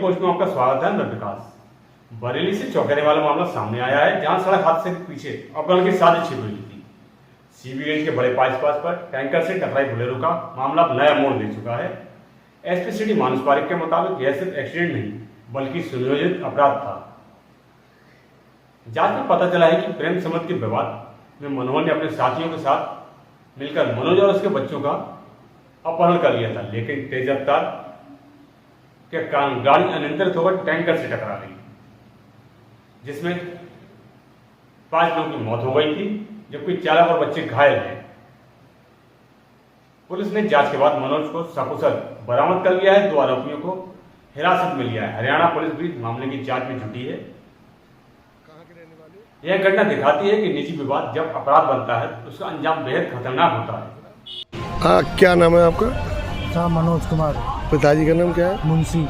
Post में आपका स्वागत है। मैं विकास। बरेली से चौंकाने वाला मामला सामने आया है, जहां सड़क हादसे के पीछे अपहरण की साजिश छिपी हुई थी। सीबीगंज के बड़े बाईपास पर टैंकर से टकराई बोलेरो का मामला अब नया मोड़ ले चुका है। एसपी सिटी मानस पारिक के मुताबिक यह सिर्फ एक्सीडेंट नहीं बल्कि सुनियोजित अपराध था। जांच में पता चला है कि प्रेम संबंध के विवाद में मनोहर ने अपने साथियों के साथ मिलकर मनोज और उसके बच्चों का अपहरण कर लिया था, लेकिन तेज रफ्तार के कारण गाड़ी अनियंत्रित होकर टैंकर से टकरा गई, जिसमें 5 लोगों की मौत हो गई थी, जबकि चालक और बच्चे घायल हैं। पुलिस ने जांच के बाद मनोज को सकुशल बरामद कर लिया है। 2 आरोपियों को हिरासत में लिया है। हरियाणा पुलिस भी मामले की जांच में जुटी है। यह घटना दिखाती है कि निजी विवाद जब अपराध बनता है तो उसका अंजाम बेहद खतरनाक होता है। हाँ, क्या नाम है आपका? साहब मनोज कुमार। पिताजी का नाम क्या है? मुंशी।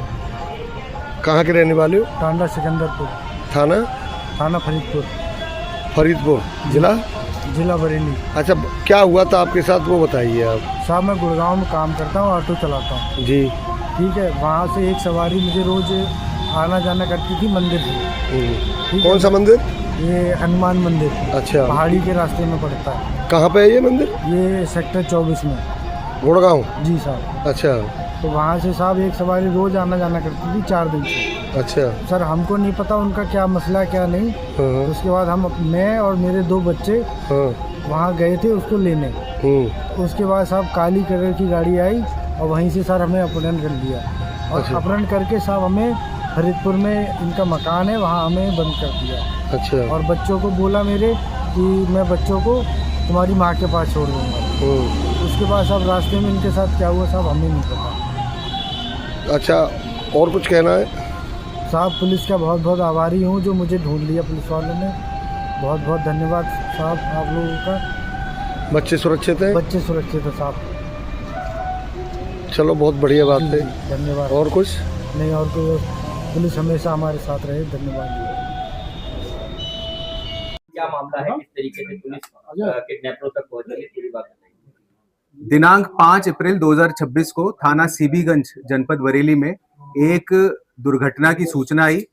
कहाँ के रहने वाले हो? टांडा सिकंदरपुर। थाना फरीदपुर। फरीदपुर जिला बरेली। अच्छा, क्या हुआ था आपके साथ वो बताइए आप। साहब मैं गुड़गांव में काम करता हूँ, ऑटो चलाता हूँ जी। ठीक है। वहाँ से एक सवारी मुझे रोज आना जाना करती थी मंदिर से। कौन सा मंदिर? ये हनुमान मंदिर। अच्छा, पहाड़ी के रास्ते में पड़ता है। कहाँ पे है ये मंदिर? ये सेक्टर 24 में, गुड़गांव। जी साहब। अच्छा, तो वहाँ से साहब एक सवारी रोज आना जाना करती थी 4 दिन से। अच्छा सर हमको नहीं पता उनका क्या मसला क्या नहीं। हाँ। उसके बाद मैं और मेरे 2 बच्चे हाँ। वहाँ गए थे उसको लेने। उसके बाद साहब काली कलर की गाड़ी आई और वहीं से सर हमें अपहरण कर लिया। और अच्छा। अपहरण करके साहब हमें फरीदपुर में इनका मकान है, वहाँ हमें बंद कर दिया। अच्छा। और बच्चों को बोला मेरे कि मैं बच्चों को तुम्हारी माँ के पास छोड़ दूँगा। उसके बाद साहब रास्ते में इनके साथ क्या हुआ साहब हमें नहीं पता। अच्छा, और कुछ कहना है? साहब पुलिस का बहुत बहुत आभारी हूँ जो मुझे ढूंढ लिया पुलिस वालों ने। बहुत बहुत धन्यवाद साहब आप लोगों का। बच्चे सुरक्षित हैं? बच्चे सुरक्षित है साहब। चलो, बहुत बढ़िया बात है। धन्यवाद। और कुछ नहीं, और कोई पुलिस हमेशा हमारे साथ रहे। धन्यवाद। क्या मामला है, किस तरीके से पुलिस किडनैपरों तक पहुंची है, पूरी बात बताइए। दिनांक 5 अप्रैल 2026 को थाना सीबीगंज जनपद बरेली में एक दुर्घटना की सूचना आई।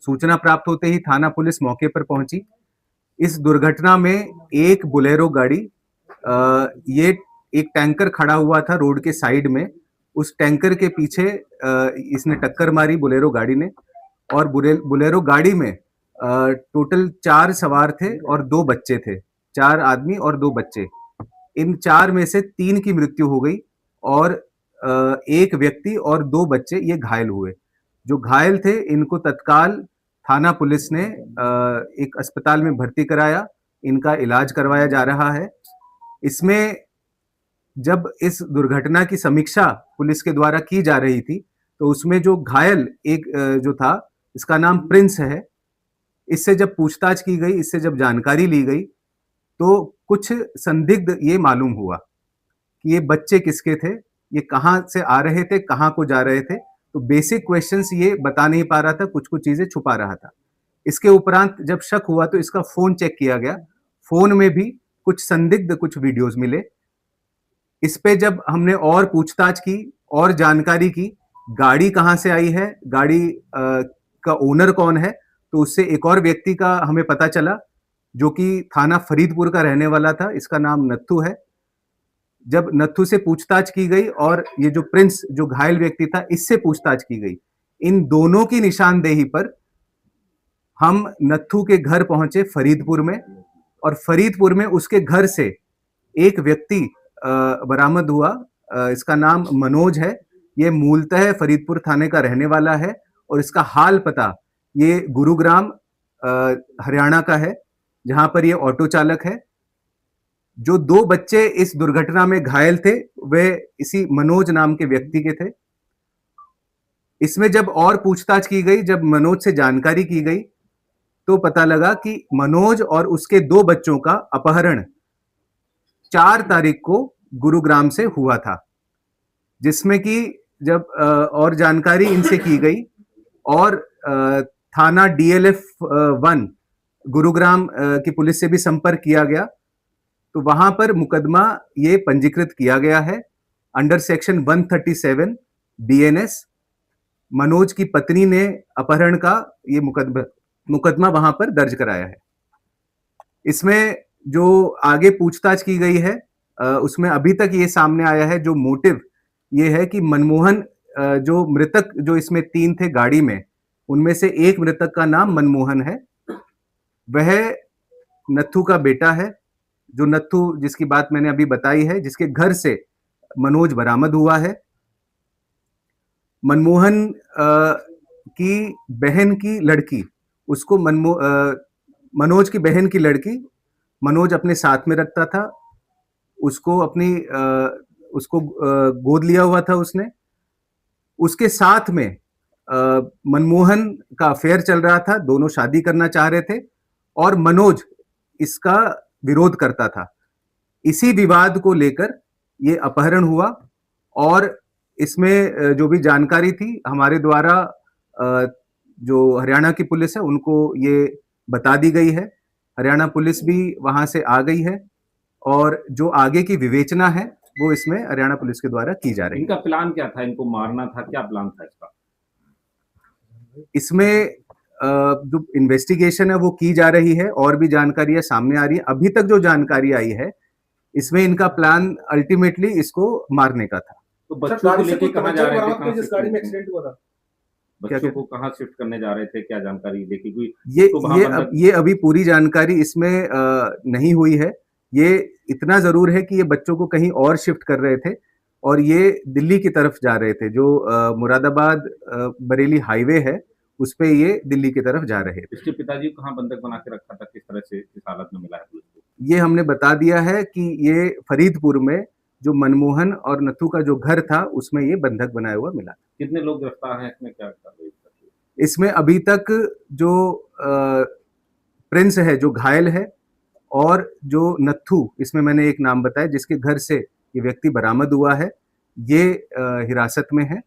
सूचना प्राप्त होते ही थाना पुलिस मौके पर पहुंची। इस दुर्घटना में एक बोलेरो गाड़ी, ये एक टैंकर खड़ा हुआ था रोड के साइड में, उस टैंकर के पीछे इसने टक्कर मारी बोलेरो गाड़ी ने। और बोलेरो गाड़ी में टोटल 4 सवार थे और 2 बच्चे थे। 4 आदमी और 2 बच्चे। इन 4 में से 3 की मृत्यु हो गई और 1 व्यक्ति और 2 बच्चे ये घायल हुए। जो घायल थे इनको तत्काल थाना पुलिस ने एक अस्पताल में भर्ती कराया। इनका इलाज करवाया जा रहा है। इसमें जब इस दुर्घटना की समीक्षा पुलिस के द्वारा की जा रही थी तो उसमें जो घायल एक जो था, इसका नाम प्रिंस है। इससे जब पूछताछ की गई, इससे जब जानकारी ली गई तो कुछ संदिग्ध ये मालूम हुआ कि ये बच्चे किसके थे, ये कहाँ से आ रहे थे, कहाँ को जा रहे थे। तो बेसिक क्वेश्चंस ये बता नहीं पा रहा था, कुछ कुछ चीजें छुपा रहा था। इसके उपरांत जब शक हुआ तो इसका फोन चेक किया गया। फोन में भी कुछ संदिग्ध कुछ वीडियोस मिले। इस पे जब हमने और पूछताछ की और जानकारी की, गाड़ी कहाँ से आई है, गाड़ी का ओनर कौन है, तो उससे एक और व्यक्ति का हमें पता चला जो कि थाना फरीदपुर का रहने वाला था। इसका नाम नत्थू है। जब नत्थू से पूछताछ की गई और ये जो प्रिंस जो घायल व्यक्ति था इससे पूछताछ की गई, इन दोनों की निशानदेही पर हम नत्थू के घर पहुंचे फरीदपुर में। और फरीदपुर में उसके घर से एक व्यक्ति बरामद हुआ। इसका नाम मनोज है। ये मूलतः फरीदपुर थाने का रहने वाला है और इसका हाल पता ये गुरुग्राम हरियाणा का है, जहां पर ये ऑटो चालक है। जो 2 बच्चे इस दुर्घटना में घायल थे वे इसी मनोज नाम के व्यक्ति के थे। इसमें जब और पूछताछ की गई, जब मनोज से जानकारी की गई तो पता लगा कि मनोज और उसके 2 बच्चों का अपहरण 4 तारीख को गुरुग्राम से हुआ था। जिसमें कि जब और जानकारी इनसे की गई और थाना DLF 1 गुरुग्राम की पुलिस से भी संपर्क किया गया, तो वहां पर मुकदमा ये पंजीकृत किया गया है अंडर सेक्शन 137 BNS। मनोज की पत्नी ने अपहरण का ये मुकदमा वहां पर दर्ज कराया है। इसमें जो आगे पूछताछ की गई है उसमें अभी तक ये सामने आया है, जो मोटिव ये है कि मनमोहन जो मृतक जो इसमें 3 थे गाड़ी में, उनमें से एक मृतक का नाम मनमोहन है। वह नत्थू का बेटा है, जो नत्थू जिसकी बात मैंने अभी बताई है, जिसके घर से मनोज बरामद हुआ है। मनमोहन की बहन की लड़की, उसको मनोज की बहन की लड़की मनोज अपने साथ में रखता था। उसको उसको गोद लिया हुआ था उसने। उसके साथ में मनमोहन का अफेयर चल रहा था, दोनों शादी करना चाह रहे थे और मनोज इसका विरोध करता था। इसी विवाद को लेकर ये अपहरण हुआ और इसमें जो भी जानकारी थी हमारे द्वारा जो हरियाणा की पुलिस है उनको ये बता दी गई है। हरियाणा पुलिस भी वहां से आ गई है और जो आगे की विवेचना है वो इसमें हरियाणा पुलिस के द्वारा की जा रही है। इनका प्लान क्या था? इनको मारना था? क्या प्लान था इसका? इसमें जो इन्वेस्टिगेशन है वो की जा रही है और भी जानकारियां सामने आ रही है। अभी तक जो जानकारी आई है इसमें इनका प्लान अल्टीमेटली इसको मारने का था। तो बच्चों को लेके कहाँ जा रहे थे? जिस गाड़ी में एक्सीडेंट हुआ था, बच्चों को कहाँ शिफ्ट करने जा रहे थे? क्या जानकारी देखी कोई? ये अभी पूरी जानकारी इसमें नहीं हुई है। ये इतना जरूर है कि ये बच्चों को कहीं और शिफ्ट कर रहे थे और ये दिल्ली की तरफ जा रहे थे। जो मुरादाबाद बरेली हाईवे है उस पे ये दिल्ली की तरफ जा रहे थे। इसके पिताजी को कहाँ बंधक बना के रखा था? किस तरह से इस हालत में मिला है पुलिस को? ये हमने बता दिया है कि ये फरीदपुर में जो मनमोहन और नथु का जो घर था उसमें ये बंधक बनाया हुआ मिला। कितने लोग गिरफ्तार हैं इसमें? क्या इसमें अभी तक जो प्रिंस है जो घायल है और जो नथु, इसमें मैंने एक नाम बताया जिसके घर से ये व्यक्ति बरामद हुआ है, ये हिरासत में है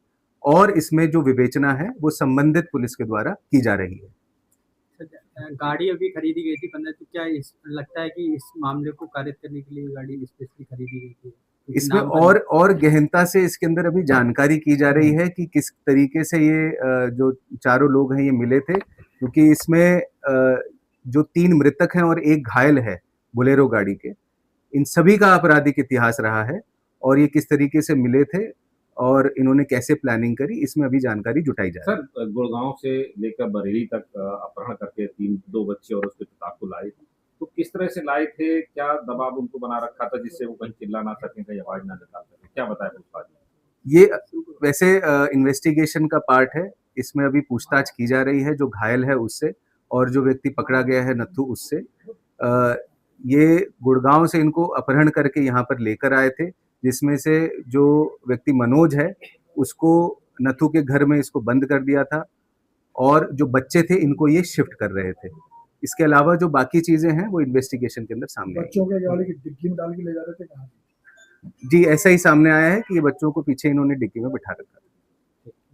और इसमें जो विवेचना है वो संबंधित पुलिस के द्वारा की जा रही है। गाड़ी अभी खरीदी गई थी 15, तो क्या लगता है कि इस मामले को कारित करने के लिए गाड़ी स्पेशली खरीदी गई थी? इसमें और गहनता से इसके अंदर अभी जानकारी की जा रही है कि किस तरीके से ये जो चारों लोग हैं ये मिले थे, क्योंकि इसमें जो 3 मृतक हैं और एक घायल है बोलेरो गाड़ी के, इन सभी का आपराधिक इतिहास रहा है और ये किस तरीके से मिले थे और इन्होंने कैसे प्लानिंग करी, इसमें अभी जानकारी जुटाई जा रही है। सर, गुड़गांव से लेकर बरेली तक अपहरण करके 2 बच्चे और उसके पिता को लाए थे, तो किस तरह से लाए थे? क्या दबाव उनको बना रखा था जिससे वो कहीं चिल्ला ना सकें, कहीं आवाज ना निकाल सकें? क्या बताया पूछताछ में? ये वैसे इन्वेस्टिगेशन का पार्ट है, इसमें अभी पूछताछ की जा रही है जो घायल है उससे और जो व्यक्ति पकड़ा गया है नथु उससे। ये गुड़गांव से इनको अपहरण करके यहाँ पर लेकर आए थे, जिसमें से जो व्यक्ति मनोज है उसको नथु के घर में इसको बंद कर दिया था और जो बच्चे थे इनको ये शिफ्ट कर रहे थे। इसके अलावा जो बाकी चीजें हैं वो इन्वेस्टिगेशन के अंदर सामने बच्चों के गाड़ी की डिग्गी में डाल के ले जा रहे थे कहाँ? जी ऐसा ही सामने आया है कि ये बच्चों को पीछे इन्होंने डिग्गी में बिठा रखा था।